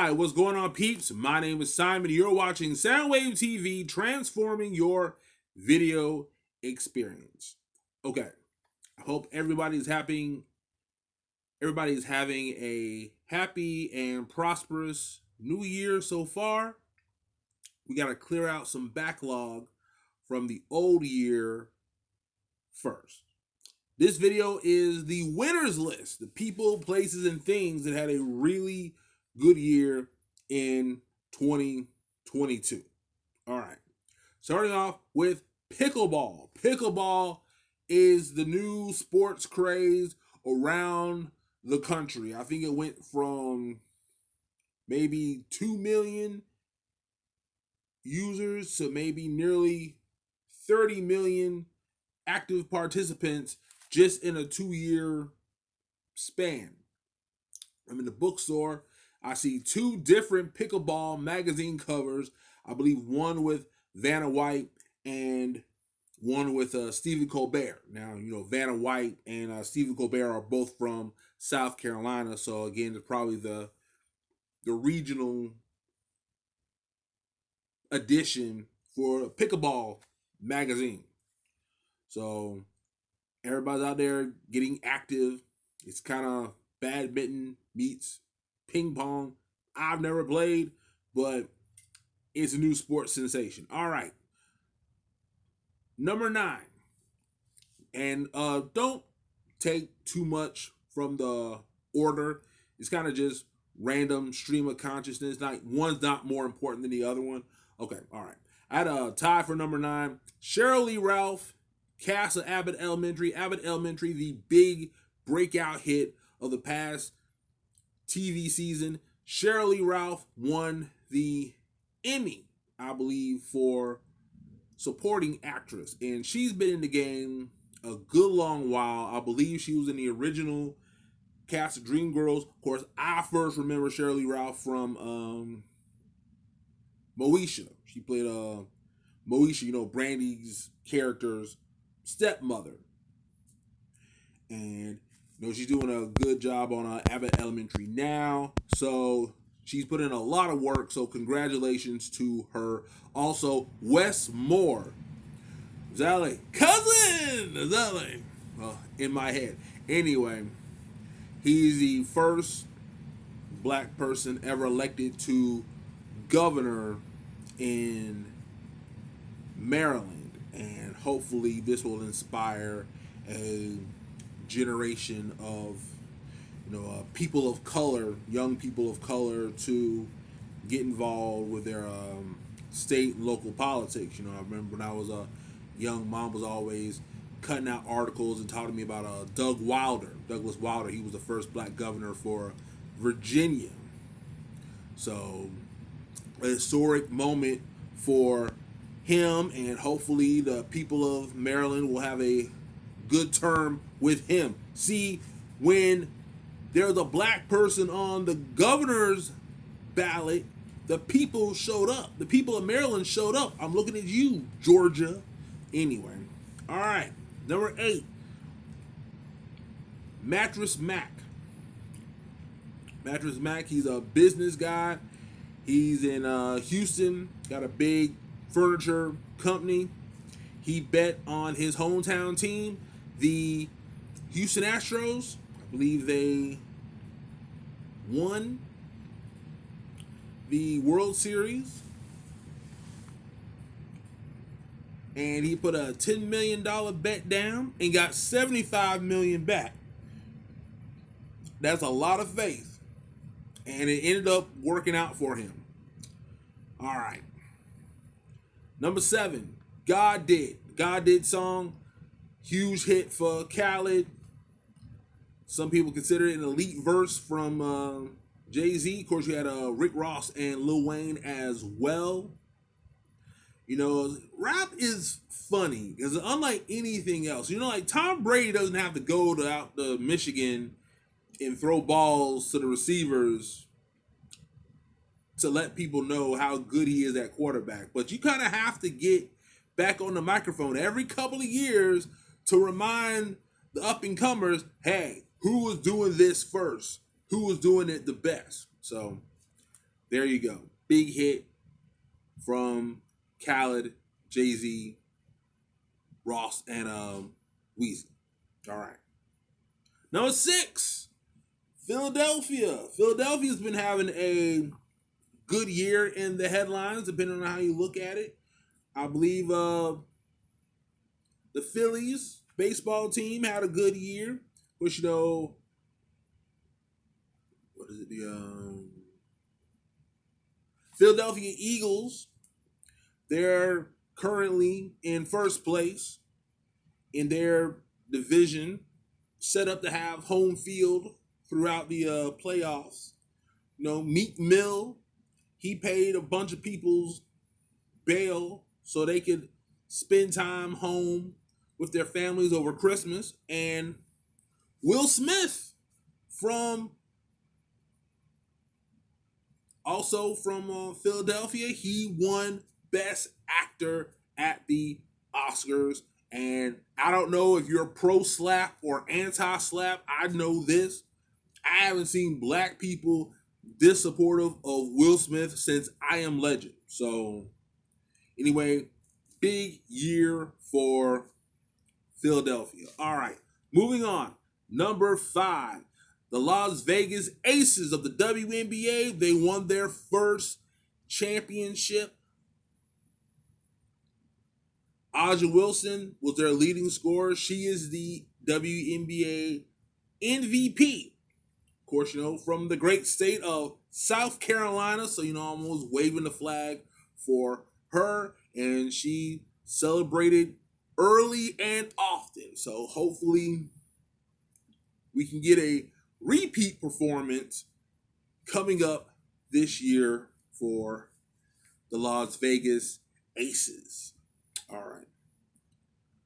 Hi, what's going on, peeps? My name is Simon. You're watching Soundwave TV, transforming your video experience. Okay, I hope everybody's having a happy and prosperous new year so far. We got to clear out some backlog from the old year first. This video is the winners list, the people, places, and things that had a really good year in 2022. All right. Starting off with pickleball. Pickleball is the new sports craze around the country. I think it went from maybe 2 million users to maybe nearly 30 million active participants just in a 2-year span. I'm in the bookstore. I see 2 different pickleball magazine covers. I believe one with Vanna White and one with Stephen Colbert. Now, Vanna White and Stephen Colbert are both from South Carolina. So, again, it's probably the regional edition for pickleball magazine. So, everybody's out there getting active. It's kind of badminton meets ping pong. I've never played, but it's a new sports sensation. All right. Number 9. And don't take too much from the order. It's kind of just random stream of consciousness. One's not more important than the other one. Okay, all right. I had a tie for number 9. Sheryl Lee Ralph, cast of Abbott Elementary. Abbott Elementary, the big breakout hit of the past TV season. Sheryl Lee Ralph won the Emmy, I believe, for supporting actress. And she's been in the game a good long while. I believe she was in the original cast of Dreamgirls. Of course, I first remember Sheryl Lee Ralph from Moesha. She played Moesha, Brandy's character's stepmother. And she's doing a good job on Abbott Elementary now. So she's put in a lot of work. So congratulations to her. Also, Wes Moore, Zale, cousin Zale. Well, in my head. Anyway, he's the first black person ever elected to governor in Maryland, and hopefully this will inspire a generation of people of color, young people of color, to get involved with their state and local politics. I remember when I was a young, Mom was always cutting out articles and talking to me about Douglas Wilder. He was the first black governor for Virginia. So a historic moment for him, and hopefully the people of Maryland will have a good term with him. See, when there's a black person on the governor's ballot, the people showed up. The people of Maryland showed up. I'm looking at you, Georgia. Anyway, all right. Number 8, Mattress Mac. Mattress Mac, he's a business guy. He's in Houston, got a big furniture company. He bet on his hometown team, the Houston Astros. I believe they won the World Series. And he put a $10 million bet down and got $75 million back. That's a lot of faith. And it ended up working out for him. All right. Number 7, God Did. God Did song. Huge hit for Khaled. Some people consider it an elite verse from Jay-Z. Of course, you had Rick Ross and Lil Wayne as well. Rap is funny because unlike anything else, like Tom Brady doesn't have to go out to Michigan and throw balls to the receivers to let people know how good he is at quarterback. But you kind of have to get back on the microphone every couple of years to remind the up-and-comers, hey, who was doing this first? Who was doing it the best? So There you go. Big hit from Khaled, Jay-Z, Ross, and Weezy. All right. Number 6, Philadelphia. Philadelphia's been having a good year in the headlines, depending on how you look at it. I believe the Phillies baseball team had a good year, which what is it? The Philadelphia Eagles. They're currently in first place in their division, set up to have home field throughout the playoffs. Meek Mill, he paid a bunch of people's bail so they could spend time home with their families over Christmas. And Will Smith also from Philadelphia, he won Best Actor at the Oscars. And I don't know if you're pro-slap or anti-slap. I know this. I haven't seen black people this supportive of Will Smith since I Am Legend. So anyway, big year for Philadelphia. All right, moving on. Number 5, the Las Vegas Aces of the WNBA. They won their first championship. Aja Wilson was their leading scorer. She is the WNBA MVP. Of course, from the great state of South Carolina. So, I'm always waving the flag for her. And she celebrated early and often. So hopefully we can get a repeat performance coming up this year for the Las Vegas Aces. All right.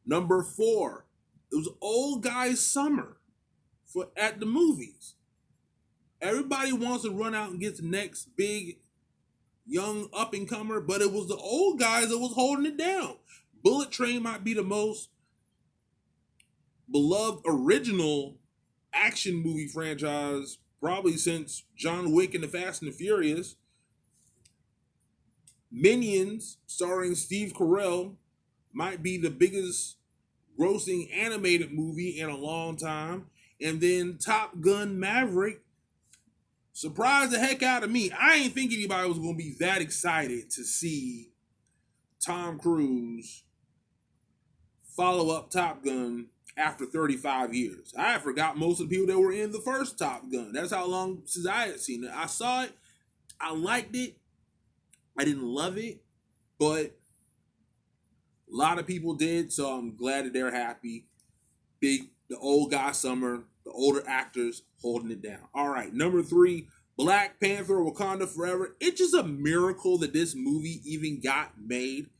Number 4, it was Old Guy Summer at the movies. Everybody wants to run out and get the next big young up-and-comer, but it was the old guys that was holding it down. Bullet Train might be the most beloved original action movie franchise probably since John Wick and the Fast and the Furious. Minions, starring Steve Carell, might be the biggest grossing animated movie in a long time. And then Top Gun Maverick surprised the heck out of me. I ain't think anybody was going to be that excited to see Tom Cruise follow up Top Gun after 35 years. I forgot most of the people that were in the first Top Gun. That's how long since I had seen it. I saw it. I liked it. I didn't love it, but a lot of people did, so I'm glad that they're happy. The old guy summer, the older actors holding it down. All right, number 3, Black Panther: Wakanda Forever. It's just a miracle that this movie even got made.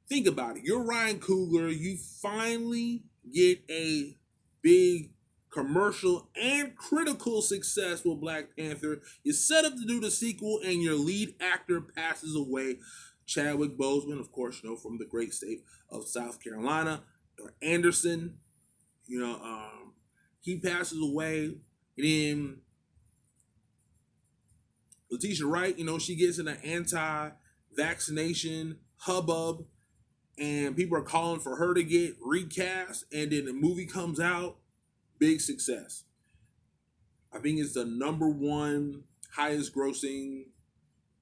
Think about it. You're Ryan Coogler. You finally get a big commercial and critical success with Black Panther. You're set up to do the sequel, and your lead actor passes away. Chadwick Boseman, of course, from the great state of South Carolina. Or Anderson, he passes away. And then Letitia Wright, she gets in an anti-vaccination hubbub, and people are calling for her to get recast, and then the movie comes out, big success. I think it's the number 1 highest grossing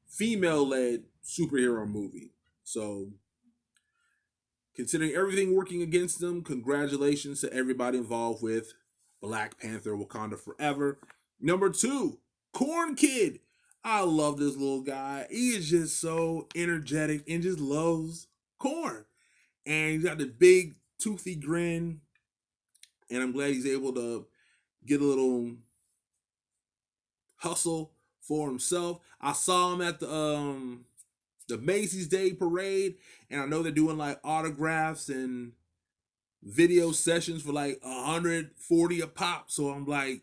female-led superhero movie. So, considering everything working against them, congratulations to everybody involved with Black Panther: Wakanda Forever. Number 2, Corn Kid. I love this little guy. He is just so energetic and just loves corn. And he's got the big toothy grin. And I'm glad he's able to get a little hustle for himself. I saw him at the Macy's Day Parade, and I know they're doing like autographs and video sessions for like $140 a pop. So I'm like,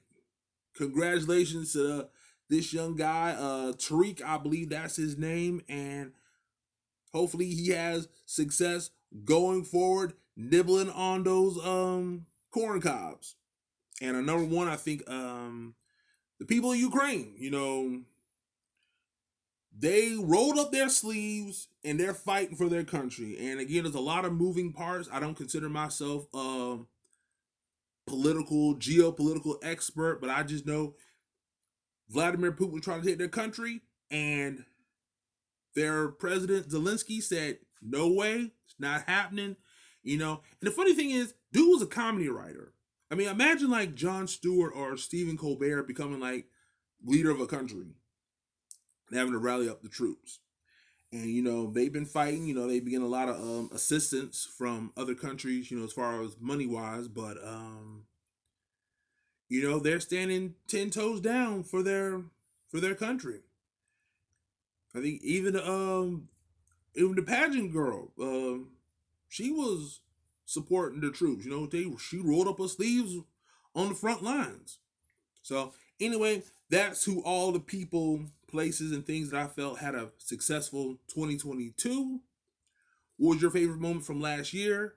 congratulations to this young guy, Tariq, I believe that's his name, and hopefully he has success going forward, nibbling on those corn cobs. And number 1, I think the people of Ukraine, they rolled up their sleeves and they're fighting for their country. And again, there's a lot of moving parts. I don't consider myself a geopolitical expert, but I just know Vladimir Putin trying to take their country, and their president Zelensky said, "No way, it's not happening." And the funny thing is, dude was a comedy writer. I mean, imagine like Jon Stewart or Stephen Colbert becoming like leader of a country and having to rally up the troops. And they've been fighting. They've been getting a lot of assistance from other countries. As far as money wise, but they're standing 10 toes down for their country. I think even the pageant girl, she was supporting the troops. She rolled up her sleeves on the front lines. So anyway, that's who all the people, places, and things that I felt had a successful 2022. What was your favorite moment from last year?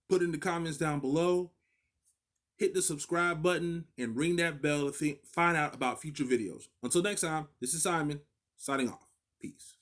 Put in the comments down below. Hit the subscribe button and ring that bell to find out about future videos. Until next time, this is Simon, signing off. Peace.